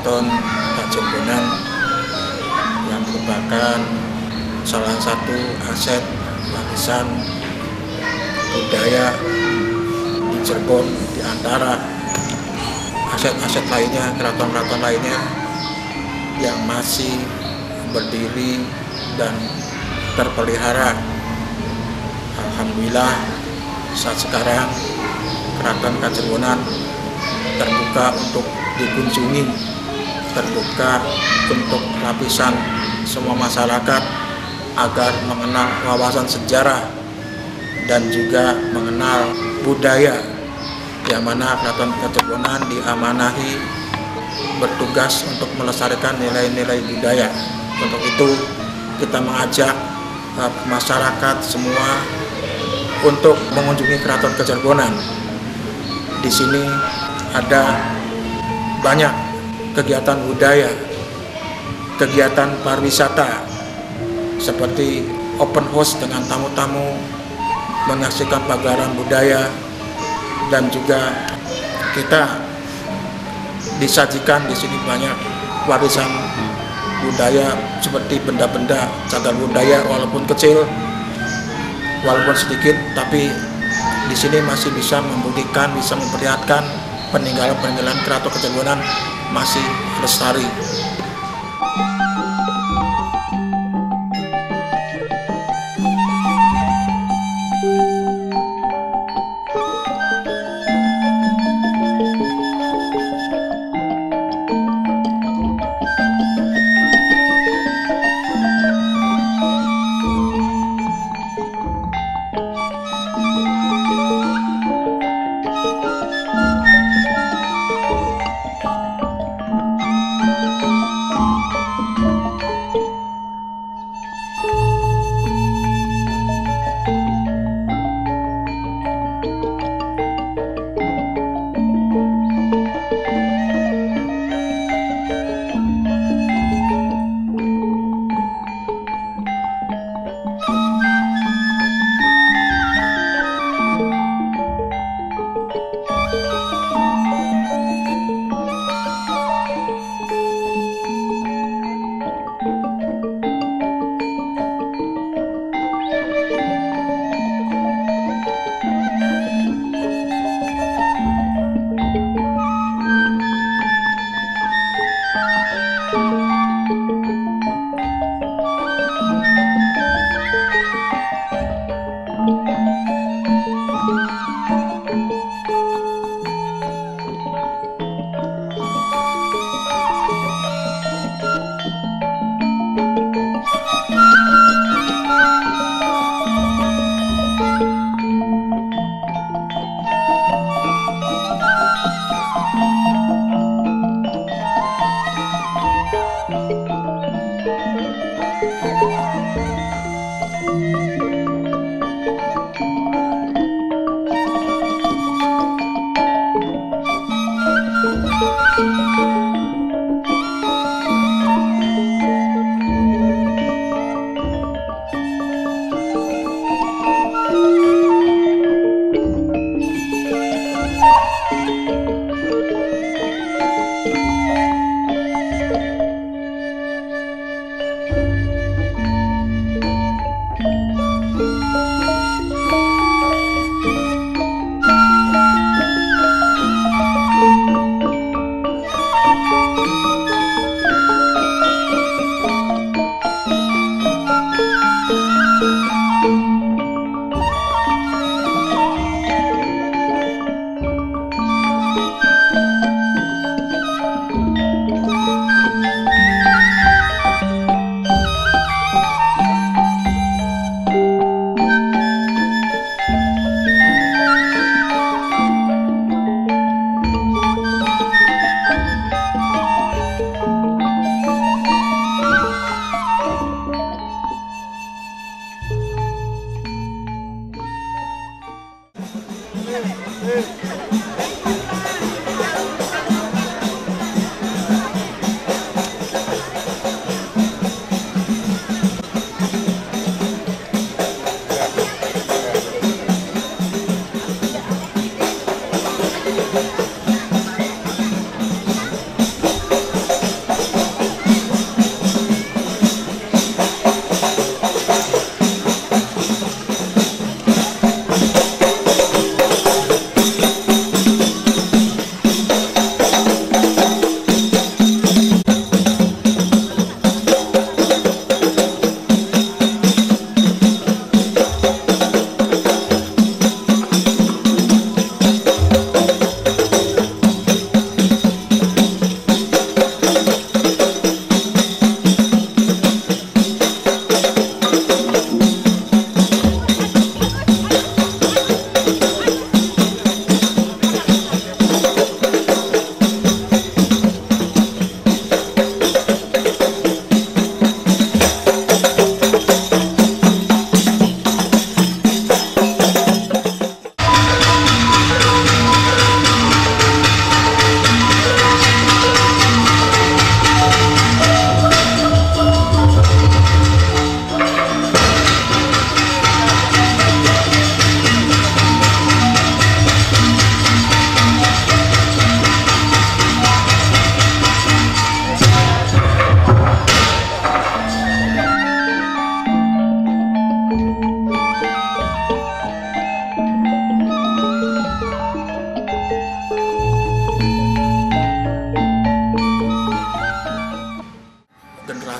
Keraton Kajegonan yang merupakan salah satu aset warisan budaya di Cirebon, di antara aset-aset lainnya, keraton-keraton lainnya yang masih berdiri dan terpelihara. Alhamdulillah saat sekarang Keraton Kajegonan terbuka untuk dikunjungi, terbuka untuk lapisan semua masyarakat agar mengenal wawasan sejarah dan juga mengenal budaya, yang mana Keraton Kajegonan diamanahi bertugas untuk melestarikan nilai-nilai budaya. Untuk itu kita mengajak masyarakat semua untuk mengunjungi Keraton Kajegonan. Di sini ada banyak kegiatan budaya, kegiatan pariwisata seperti open house dengan tamu-tamu menyaksikan pagelaran budaya, dan juga kita disajikan di sini banyak warisan budaya seperti benda-benda cagar budaya, walaupun kecil, walaupun sedikit, tapi di sini masih bisa membuktikan, bisa memperlihatkan peninggalan-peninggalan Keraton Kajegonan masih lestari.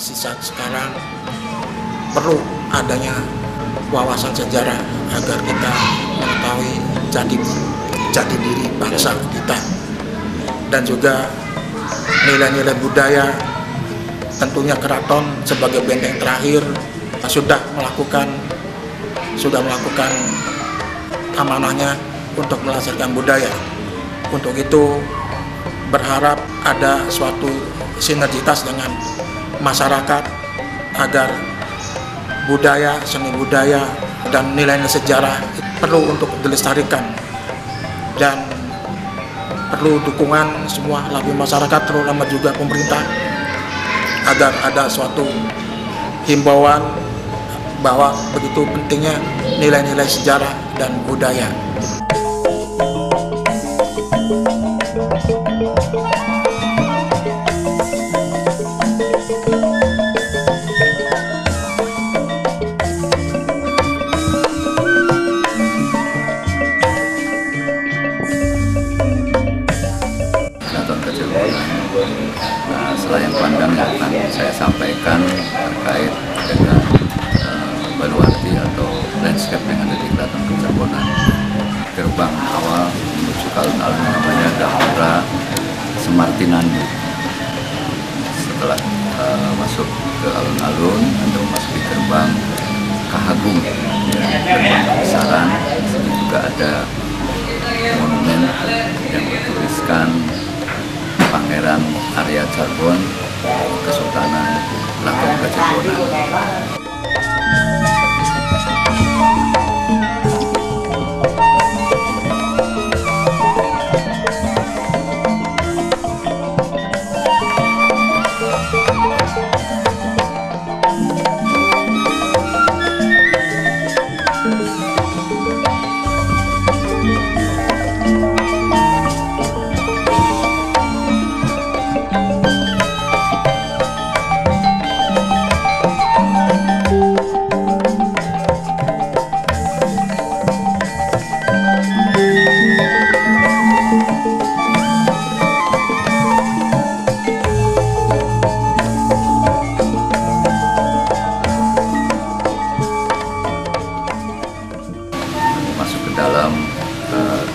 generasi saat sekarang perlu adanya wawasan sejarah agar kita mengetahui jati diri bangsa kita, dan juga nilai-nilai budaya. Tentunya keraton sebagai benteng terakhir sudah melakukan amanahnya untuk melestarikan budaya. Untuk itu berharap ada suatu sinergitas dengan masyarakat agar budaya, seni budaya, dan nilai-nilai sejarah perlu untuk dilestarikan, dan perlu dukungan semua lapisan masyarakat, terutama juga pemerintah, agar ada suatu himbauan bahwa begitu pentingnya nilai-nilai sejarah dan budaya. Nah, selain pandang yang akan saya sampaikan terkait dengan baluarti atau landscape yang ada di Keraton Kacerbonan. Gerbang awal menuju ke alun-alun namanya Gapura Semartinandu. Setelah masuk ke alun-alun, Anda memasuki gerbang Kahagung, gerbang kebesaran. Di sini juga ada monumen yang bertuliskan Pangeran Arya Charbon, Kesultanan Keraton Kacerbonan.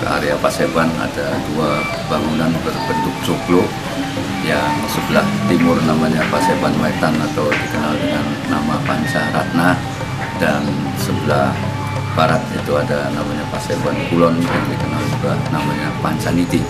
Ke area Paseban ada dua bangunan berbentuk joglo, yang sebelah timur namanya Paseban Wetan atau dikenal dengan nama Pancaratna, dan sebelah barat itu ada namanya Paseban Kulon yang dikenal juga namanya Pancaniti.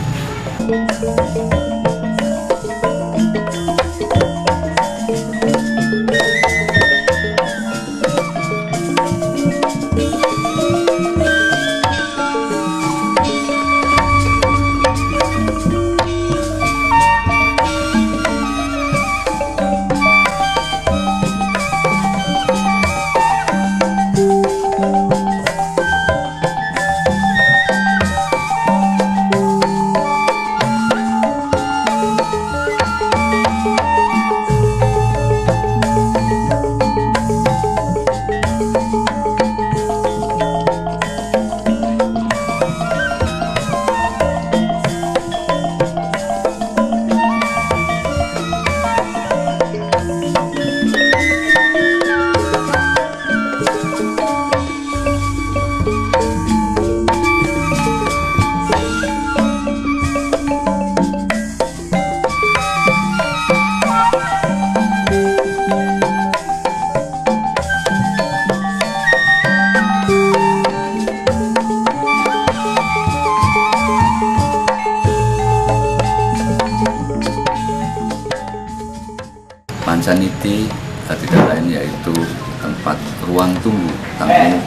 Pancaniti tidak lain yaitu tempat ruang tunggu tamu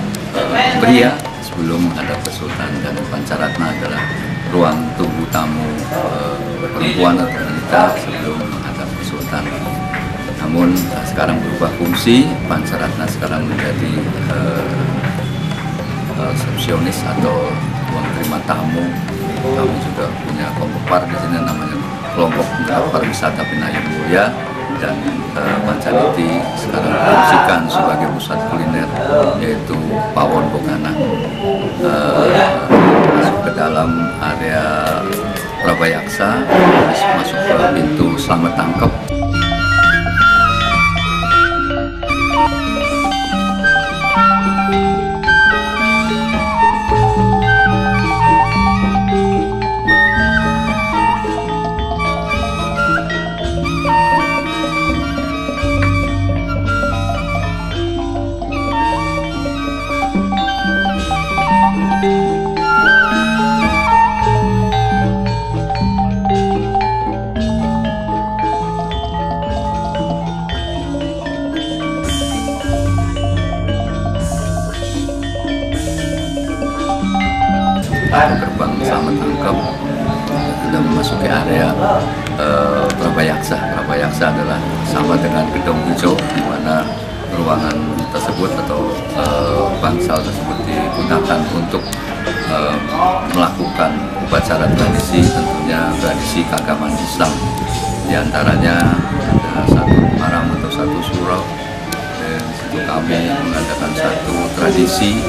pria sebelum menghadap ke Sultan, dan Pancaratna adalah ruang tunggu tamu perempuan atau wanita sebelum menghadap ke Sultan. Namun sekarang berubah fungsi, Pancaratna sekarang menjadi resepsionis atau ruang terima tamu. Kami juga punya kompar di sini namanya kelompok pariwisata Pinayung Mulia, dan Pancaniti sekarang difungsikan sebagai pusat kuliner, yaitu Pawon Bogana. Masuk ke dalam area Prabayaksa, masuk ke pintu Slamet Tangkep. sudah memasuki area Prabayaksa. Prabayaksa adalah sama dengan gedung hijau, di mana ruangan tersebut atau bangsal tersebut digunakan untuk melakukan upacara tradisi, tentunya tradisi keagamaan Islam. Di antaranya ada satu maram atau satu surau. Dan di situ kami mengadakan satu tradisi,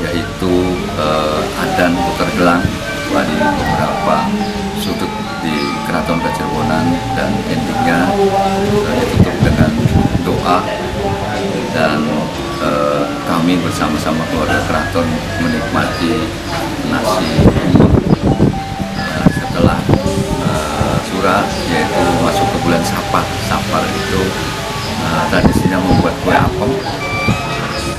yaitu adan puter gelang di beberapa sudut di Keraton Kacirebonan, dan endingnya ditutup dengan doa, dan kami bersama-sama keluarga keraton menikmati nasi tumpeng. Setelah surah, yaitu masuk ke bulan Sapar. Sapar itu tradisinya membuat kue apem,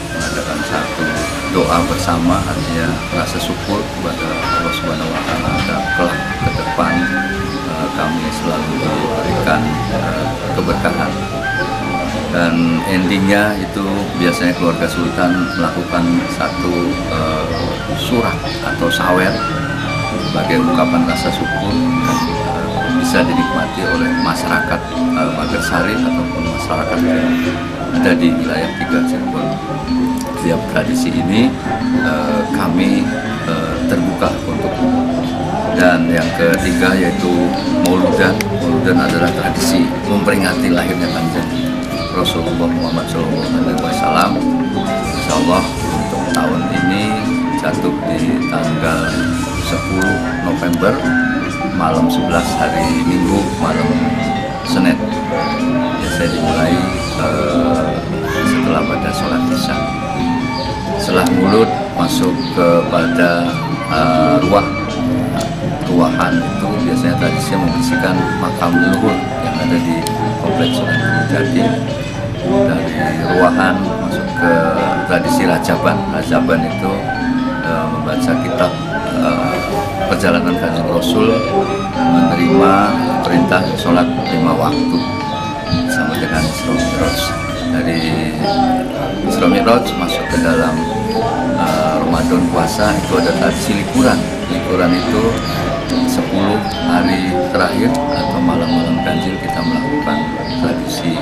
mengadakan satu doa bersama, artinya rasa syukur kepada Allah Subhanahu wa Ta'ala, kelak ke depan kami selalu diberikan keberkahan. Dan endingnya itu biasanya keluarga Sultan melakukan satu surat atau sawer sebagai ungkapan rasa syukur, dan bisa dinikmati oleh masyarakat Magarsari ataupun masyarakat yang ada di wilayah 3 Cirebon. Setiap tradisi ini kami terbuka untuk umum. Dan yang ketiga yaitu Mauludan. Mauludan adalah tradisi memperingati lahirnya Kanjeng Rasulullah Muhammad SAW. Insya Allah untuk tahun ini jatuh di tanggal 10 November malam 11 hari Minggu, malam Senin. Biasanya dimulai setelah pada sholat Isya. Setelah mulut masuk kepada ruahan itu biasanya tradisinya membersihkan makam leluhur yang ada di kompleks Sunan Gunung Jati. Dari ruahan masuk ke tradisi Rajaban. Rajaban itu membaca kitab perjalanan Kanjeng Rasul, menerima perintah sholat 5 waktu sama dengan Isra Mi'raj. Dari Isra Mi'raj masuk ke dalam Ramadan puasa, itu ada tradisi likuran. Likuran itu 10 hari terakhir atau malam-malam ganjil kita melakukan tradisi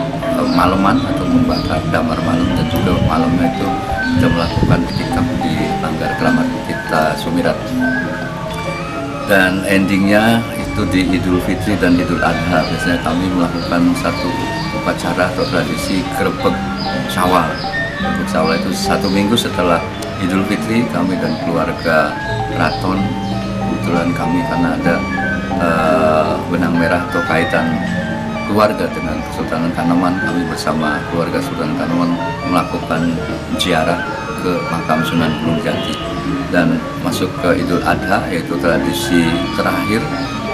malaman atau membakar damar malam, dan juga malamnya itu kita melakukan itikaf di Langgar Keramat kita Sumirat. Dan endingnya itu di Idul Fitri dan Idul Adha biasanya kami melakukan satu upacara atau tradisi Grebeg Syawal. Grebeg Syawal itu 1 minggu setelah Idul Fitri, kami dan keluarga keraton, kebetulan kami karena ada benang merah atau kaitan keluarga dengan Kesultanan Kanoman, kami bersama keluarga Sultan Kanoman melakukan ziarah ke makam Sunan Gunung Jati. Dan masuk ke Idul Adha, yaitu tradisi terakhir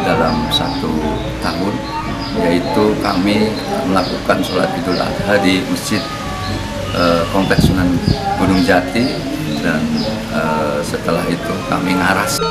dalam 1 tahun, yaitu kami melakukan sholat Idul Adha di Masjid Kompleks Sunan Gunung Jati, dan setelah itu kami ngaras.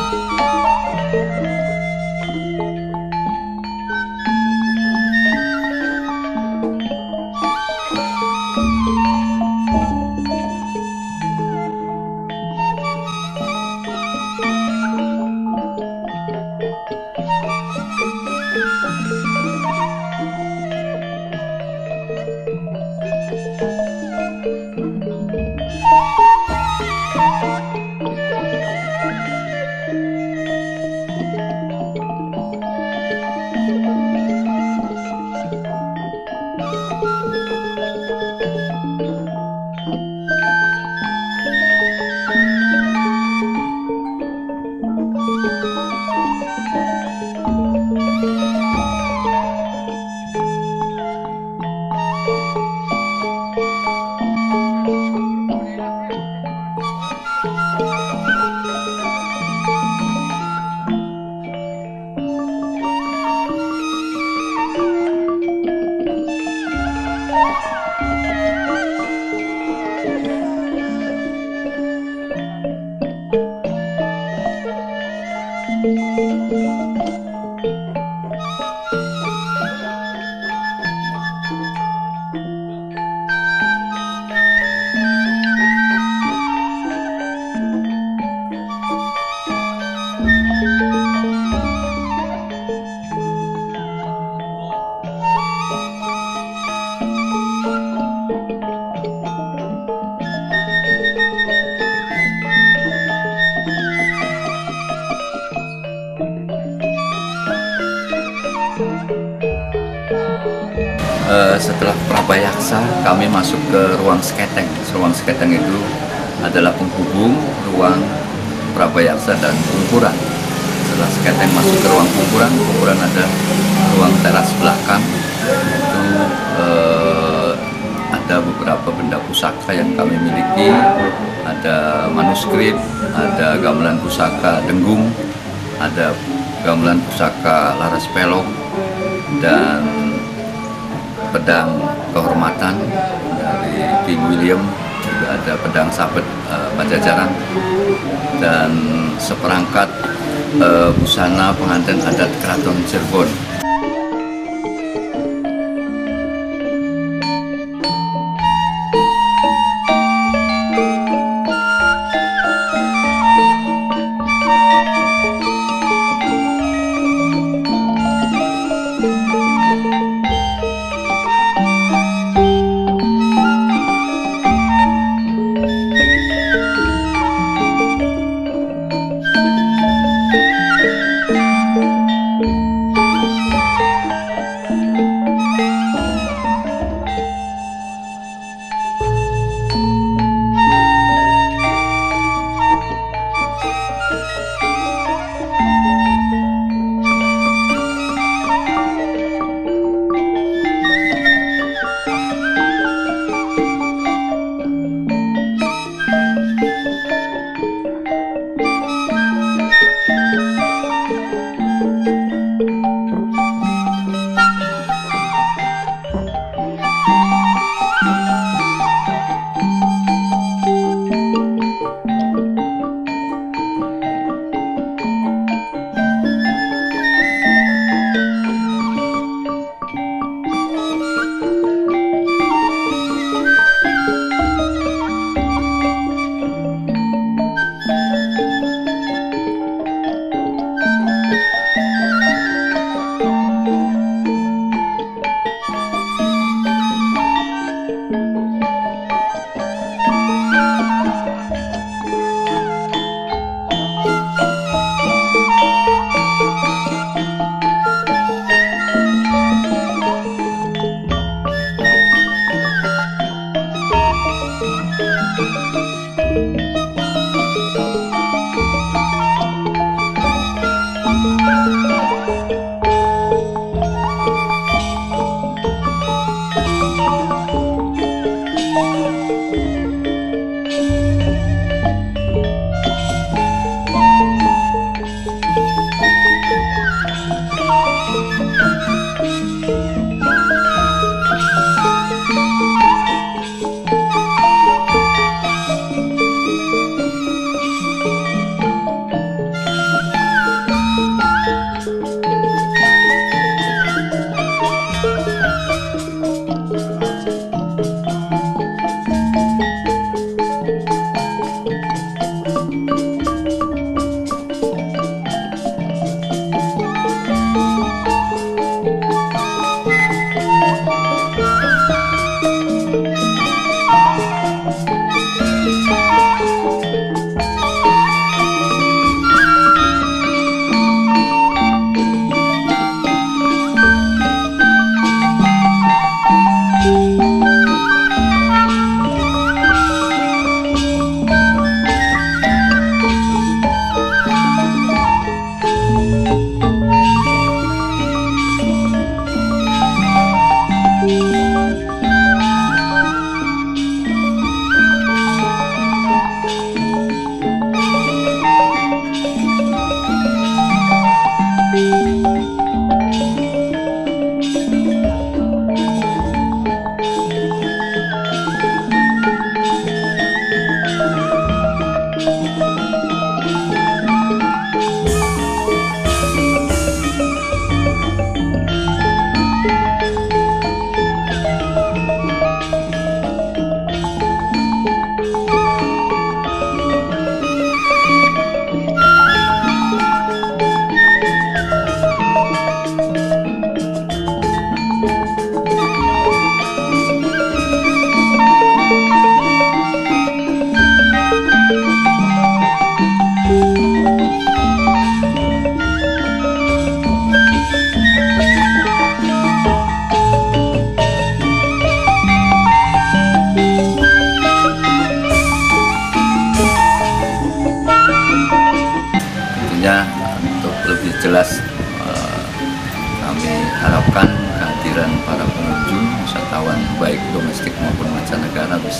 setelah Prabayaksa kami masuk ke ruang sketeng. Ruang sketeng itu adalah penghubung ruang Prabayaksa dan Pungkuran. Setelah sketeng masuk ke ruang Pungkuran, Pungkuran ada ruang teras belakang. Itu ada beberapa benda pusaka yang kami miliki. Ada manuskrip, ada gamelan pusaka Denggung, ada gamelan pusaka Laras Pelok, dan pedang kehormatan dari King William, juga ada pedang sabet Pajajaran, dan seperangkat busana pengantin adat Keraton Cirebon.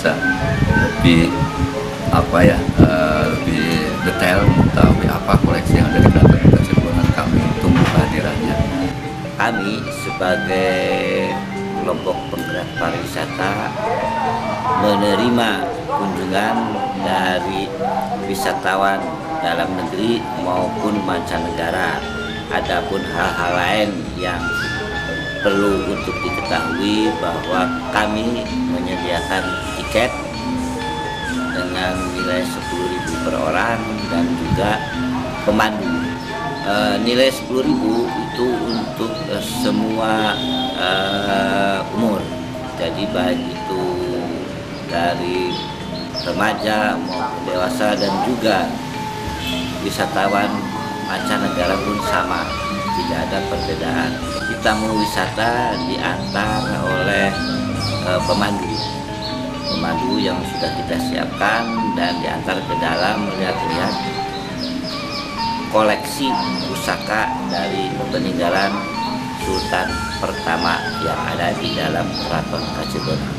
bisa lebih lebih detail mengetahui apa koleksi yang ada di Keraton Kacilbonan. Kami tunggu kehadirannya. Kami sebagai kelompok penggerak pariwisata menerima kunjungan dari wisatawan dalam negeri maupun mancanegara. Adapun hal-hal lain yang perlu untuk diketahui bahwa kami menyediakan tiket dengan nilai 10.000 per orang dan juga pemandu. Nilai 10.000 itu untuk semua umur, jadi baik itu dari remaja maupun dewasa dan juga wisatawan mancanegara pun sama, tidak ada perbedaan. Tamu wisata diantar oleh pemandu yang sudah kita siapkan dan diantar ke dalam melihat-lihat koleksi pusaka dari peninggalan Sultan pertama yang ada di dalam Keraton Kacilbonan.